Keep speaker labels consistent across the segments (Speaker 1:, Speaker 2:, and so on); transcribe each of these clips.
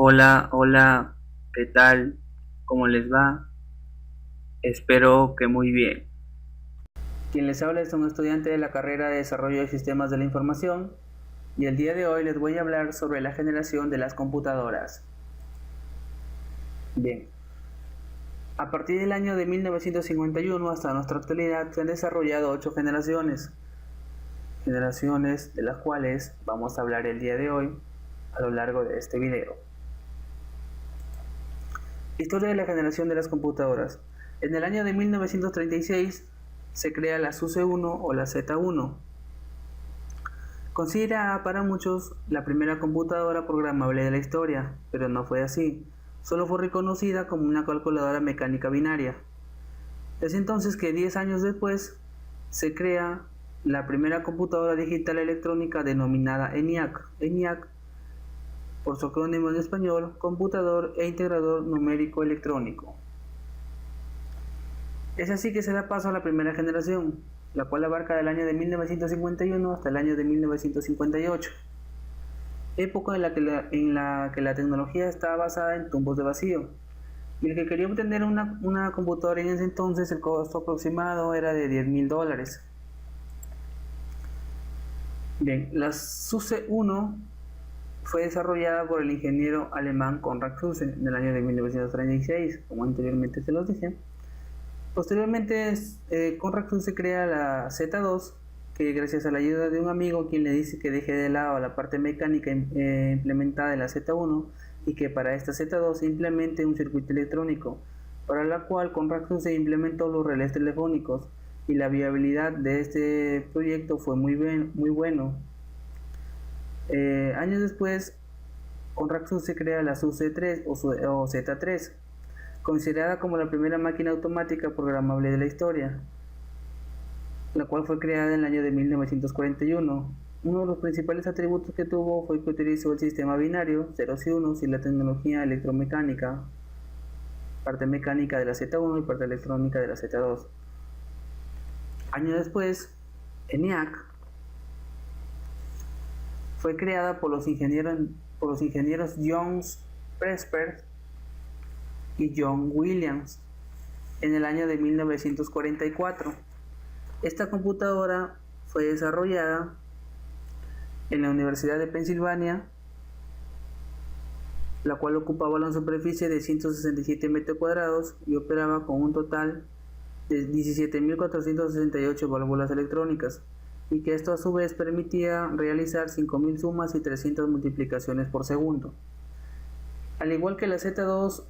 Speaker 1: Hola, hola, ¿qué tal? ¿Cómo les va? Espero que muy bien. Quien les habla es un estudiante de la carrera de Desarrollo de Sistemas de la Información y el día de hoy les voy a hablar sobre la generación de las computadoras. Bien, a partir del año de 1951 hasta nuestra actualidad se han desarrollado 8 generaciones de las cuales vamos a hablar el día de hoy a lo largo de este video. Historia de la generación de las computadoras. En el año de 1936 se crea la SUSE-1 o la Z1, considerada para muchos la primera computadora programable de la historia, pero no fue así. Solo fue reconocida como una calculadora mecánica binaria. Es entonces que 10 años después se crea la primera computadora digital electrónica denominada ENIAC. ENIAC, por su acrónimo en español, Computador e Integrador Numérico Electrónico. Es así que se da paso a la primera generación, la cual abarca del año de 1951 hasta el año de 1958, época en la que la tecnología estaba basada en tumbos de vacío. Y el que quería obtener una computadora en ese entonces, el costo aproximado era de $10,000. Bien, la SUSE-1 fue desarrollada por el ingeniero alemán Konrad Zuse en el año de 1936, como anteriormente se los dije. Posteriormente, Konrad Zuse crea la Z2, que gracias a la ayuda de un amigo quien le dice que deje de lado la parte mecánica implementada en la Z1 y que para esta Z2 se implemente un circuito electrónico, para la cual Konrad Zuse implementó los relés telefónicos y la viabilidad de este proyecto fue muy bueno. Años después, Konrad Zuse crea la SUSE-3 o Z3, considerada como la primera máquina automática programable de la historia, la cual fue creada en el año de 1941. Uno de los principales atributos que tuvo fue que utilizó el sistema binario, ceros y unos, y la tecnología electromecánica, parte mecánica de la Z1 y parte electrónica de la Z2. Años después, ENIAC fue creada por los ingenieros John Presper y John Williams en el año de 1944. Esta computadora fue desarrollada en la Universidad de Pensilvania, la cual ocupaba una superficie de 167 metros cuadrados y operaba con un total de 17.468 válvulas electrónicas, y que esto a su vez permitía realizar 5.000 sumas y 300 multiplicaciones por segundo. Al igual que la Z2,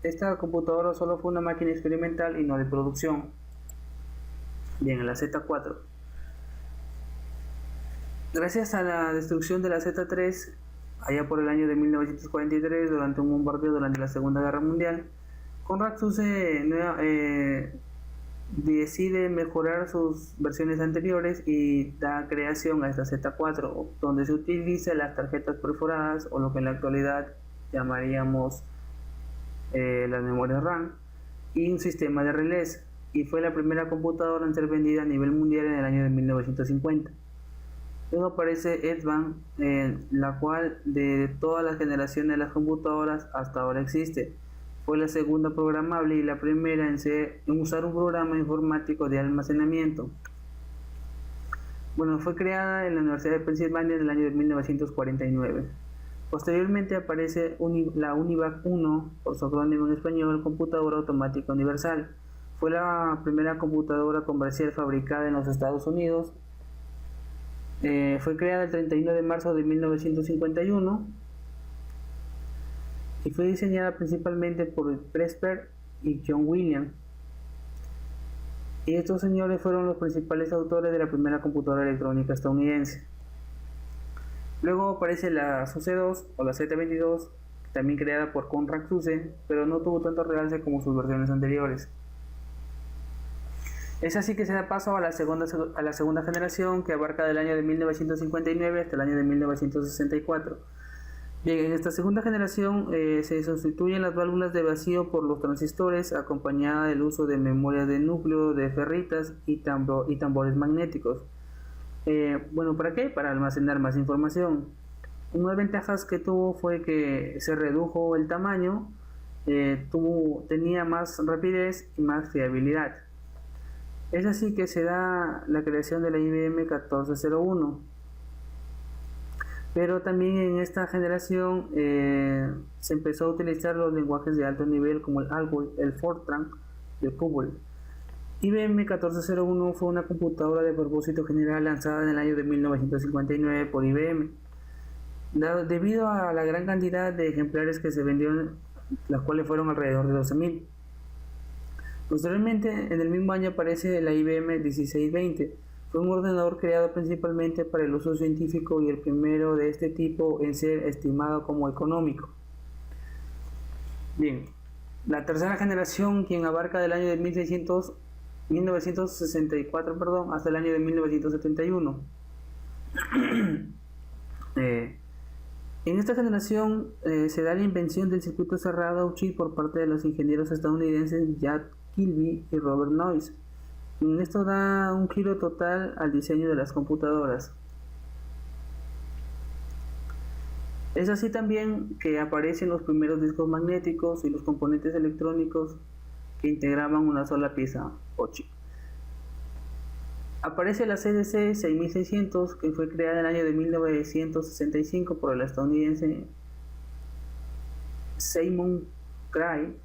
Speaker 1: esta computadora solo fue una máquina experimental y no de producción. Bien, en la Z4. Gracias a la destrucción de la Z3, allá por el año de 1943, durante un bombardeo durante la Segunda Guerra Mundial, Konrad Zuse decide mejorar sus versiones anteriores y da creación a esta Z4, donde se utiliza las tarjetas perforadas o lo que en la actualidad llamaríamos las memorias RAM y un sistema de relés, y fue la primera computadora en ser vendida a nivel mundial en el año de 1950. Luego aparece Edvan, la cual de todas las generaciones de las computadoras hasta ahora existe. Fue la segunda programable y la primera en usar un programa informático de almacenamiento. Bueno, fue creada en la Universidad de Pensilvania en el año de 1949. Posteriormente aparece la UNIVAC 1, por su acrónimo en español, Computadora Automática Universal. Fue la primera computadora comercial fabricada en los Estados Unidos. Fue creada el 31 de marzo de 1951 y fue diseñada principalmente por Presper y John Williams. Y estos señores fueron los principales autores de la primera computadora electrónica estadounidense. Luego aparece la SUSE-2 o la Z22, también creada por Konrad Zuse, pero no tuvo tanto realce como sus versiones anteriores. Es así que se da paso a la segunda generación, que abarca del año de 1959 hasta el año de 1964. Bien, en esta segunda generación se sustituyen las válvulas de vacío por los transistores, acompañada del uso de memorias de núcleo, de ferritas y tambores magnéticos. Bueno, ¿para qué? Para almacenar más información. Una de las ventajas que tuvo fue que se redujo el tamaño, tenía más rapidez y más fiabilidad. Es así que se da la creación de la IBM 1401. Pero también en esta generación se empezó a utilizar los lenguajes de alto nivel como el Algol, el Fortran y el COBOL. IBM 1401 fue una computadora de propósito general lanzada en el año de 1959 por IBM. Debido a la gran cantidad de ejemplares que se vendieron, las cuales fueron alrededor de 12.000. Posteriormente, en el mismo año aparece la IBM 1620. Fue un ordenador creado principalmente para el uso científico y el primero de este tipo en ser estimado como económico. Bien, la tercera generación, quien abarca del año de 1964 hasta el año de 1971. En esta generación se da la invención del circuito cerrado chip por parte de los ingenieros estadounidenses Jack Kilby y Robert Noyce. En esto da un giro total al diseño de las computadoras. Es así también que aparecen los primeros discos magnéticos y los componentes electrónicos que integraban una sola pieza o chip. Aparece la CDC 6600, que fue creada en el año de 1965 por el estadounidense Seymour Cray,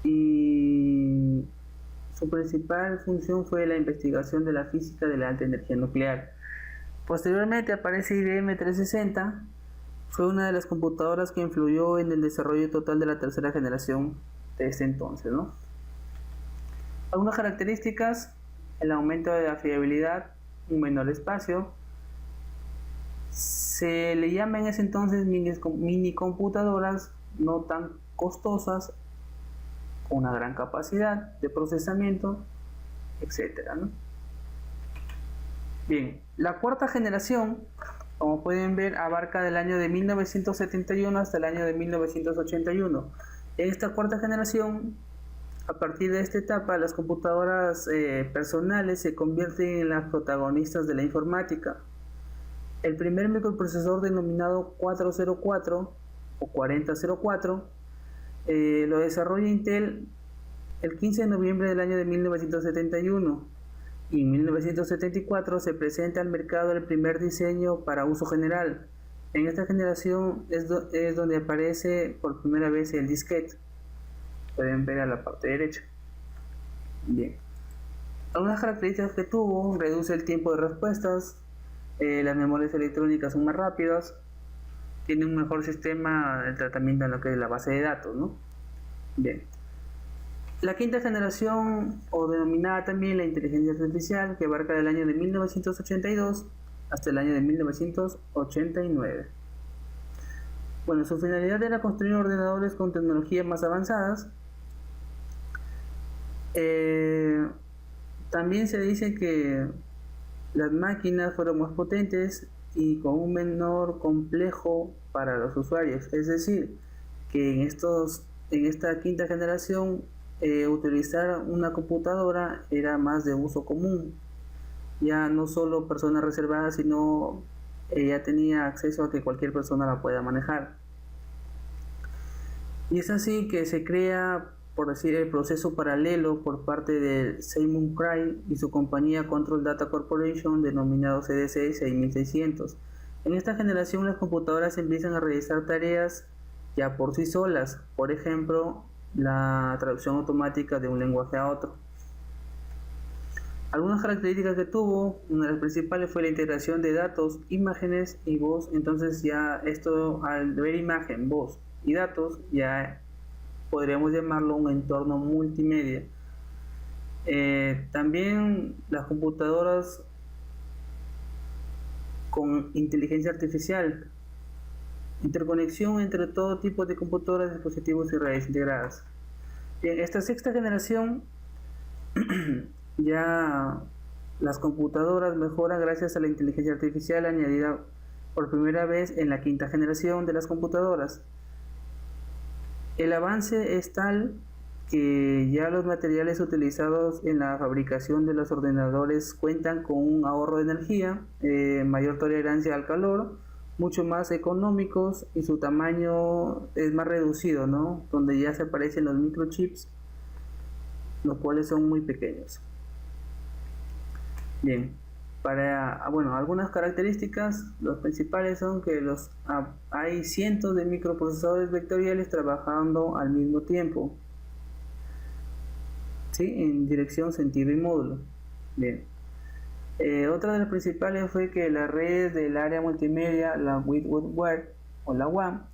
Speaker 1: y su principal función fue la investigación de la física de la alta energía nuclear. Posteriormente aparece IBM 360, fue una de las computadoras que influyó en el desarrollo total de la tercera generación de ese entonces, ¿no? Algunas características: el aumento de la fiabilidad, un menor espacio. Se le llama en ese entonces mini computadoras, no tan costosas, con una gran capacidad de procesamiento, etcétera, ¿no? Bien, la cuarta generación, como pueden ver, abarca del año de 1971 hasta el año de 1981. En esta cuarta generación, a partir de esta etapa, las computadoras personales se convierten en las protagonistas de la informática. El primer microprocesor, denominado 404 o 4004, lo desarrolla Intel el 15 de noviembre del año de 1971, y en 1974 se presenta al mercado el primer diseño para uso general. En esta generación es donde aparece por primera vez el disquete. Pueden ver a la parte derecha. Bien. Algunas características que tuvo: reduce el tiempo de respuestas, las memorias electrónicas son más rápidas, tiene un mejor sistema de tratamiento en lo que es la base de datos, ¿no? Bien. La quinta generación, o denominada también la inteligencia artificial, que abarca del año de 1982 hasta el año de 1989. Bueno, su finalidad era construir ordenadores con tecnologías más avanzadas. También se dice que las máquinas fueron más potentes y con un menor complejo para los usuarios. Es decir, que en esta quinta generación utilizar una computadora era más de uso común. Ya no solo personas reservadas, sino ya tenía acceso a que cualquier persona la pueda manejar. Y es así que se crea, por decir, el proceso paralelo por parte de Seymour Cray y su compañía Control Data Corporation, denominado CDC 6600. En esta generación las computadoras empiezan a realizar tareas ya por sí solas, por ejemplo, la traducción automática de un lenguaje a otro. Algunas características que tuvo, una de las principales fue la integración de datos, imágenes y voz. Entonces ya esto, al ver imagen, voz y datos, ya podríamos llamarlo un entorno multimedia. También las computadoras con inteligencia artificial, interconexión entre todo tipo de computadoras, dispositivos y redes integradas. Bien, esta sexta generación ya las computadoras mejoran gracias a la inteligencia artificial añadida por primera vez en la quinta generación de las computadoras. El avance es tal que ya los materiales utilizados en la fabricación de los ordenadores cuentan con un ahorro de energía, mayor tolerancia al calor, mucho más económicos y su tamaño es más reducido, ¿no? Donde ya se aparecen los microchips, los cuales son muy pequeños. Bien, bueno, algunas características, los principales son que hay cientos de microprocesadores vectoriales trabajando al mismo tiempo, ¿sí? En dirección, sentido y módulo. Bien. Otra de las principales fue que las redes del área multimedia, la Wide Web o la WAN,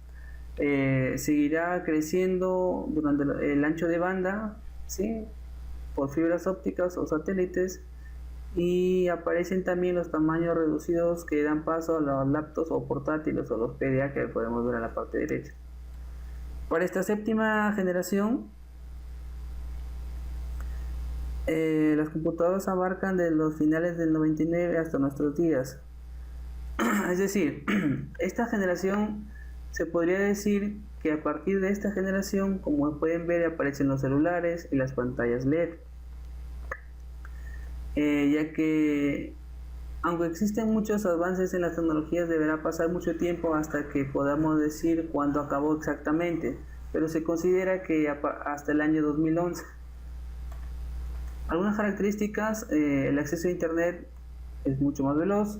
Speaker 1: seguirá creciendo durante el ancho de banda, ¿sí? Por fibras ópticas o satélites, y aparecen también los tamaños reducidos que dan paso a los laptops o portátiles o los PDA que podemos ver en la parte derecha. Para esta séptima generación, las computadoras abarcan de los finales del 99 hasta nuestros días. Es decir, esta generación, se podría decir que a partir de esta generación, como pueden ver, aparecen los celulares y las pantallas LED. Ya que aunque existen muchos avances en las tecnologías, deberá pasar mucho tiempo hasta que podamos decir cuándo acabó exactamente, pero se considera que hasta el año 2011. Algunas características: el acceso a internet es mucho más veloz,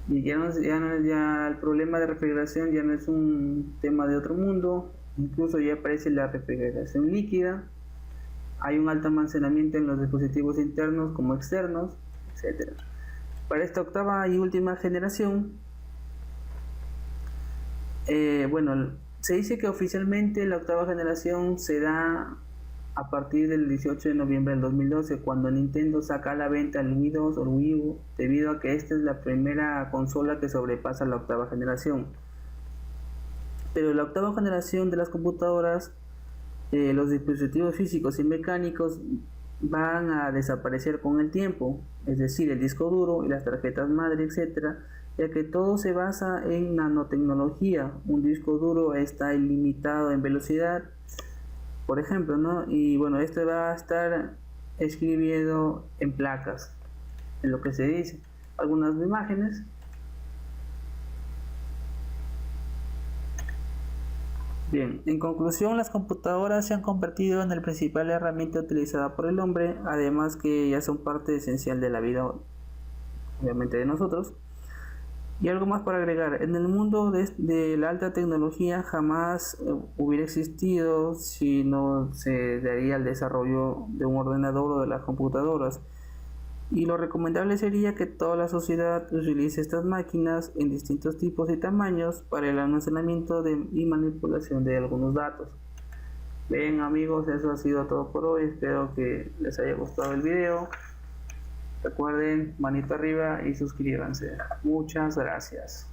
Speaker 1: y ya el problema de refrigeración ya no es un tema de otro mundo, incluso ya aparece la refrigeración líquida. Hay un alto almacenamiento en los dispositivos internos como externos, etc. Para esta octava y última generación, bueno, se dice que oficialmente la octava generación se da a partir del 18 de noviembre del 2012, cuando Nintendo saca a la venta el Wii 2 o el Wii U, debido a que esta es la primera consola que sobrepasa la octava generación. Pero la octava generación de las computadoras, los dispositivos físicos y mecánicos van a desaparecer con el tiempo, es decir, el disco duro y las tarjetas madre, etcétera, ya que todo se basa en nanotecnología. Un disco duro está ilimitado en velocidad, por ejemplo, ¿no? Y bueno, esto va a estar escribiendo en placas, en lo que se dice. Algunas imágenes. Bien, en conclusión, las computadoras se han convertido en la principal herramienta utilizada por el hombre, además que ya son parte esencial de la vida, obviamente, de nosotros. Y algo más para agregar: en el mundo de la alta tecnología jamás hubiera existido si no se daría el desarrollo de un ordenador o de las computadoras. Y lo recomendable sería que toda la sociedad utilice estas máquinas en distintos tipos y tamaños para el almacenamiento y manipulación de algunos datos. Bien, amigos, eso ha sido todo por hoy. Espero que les haya gustado el video. Recuerden, manito arriba y suscríbanse. Muchas gracias.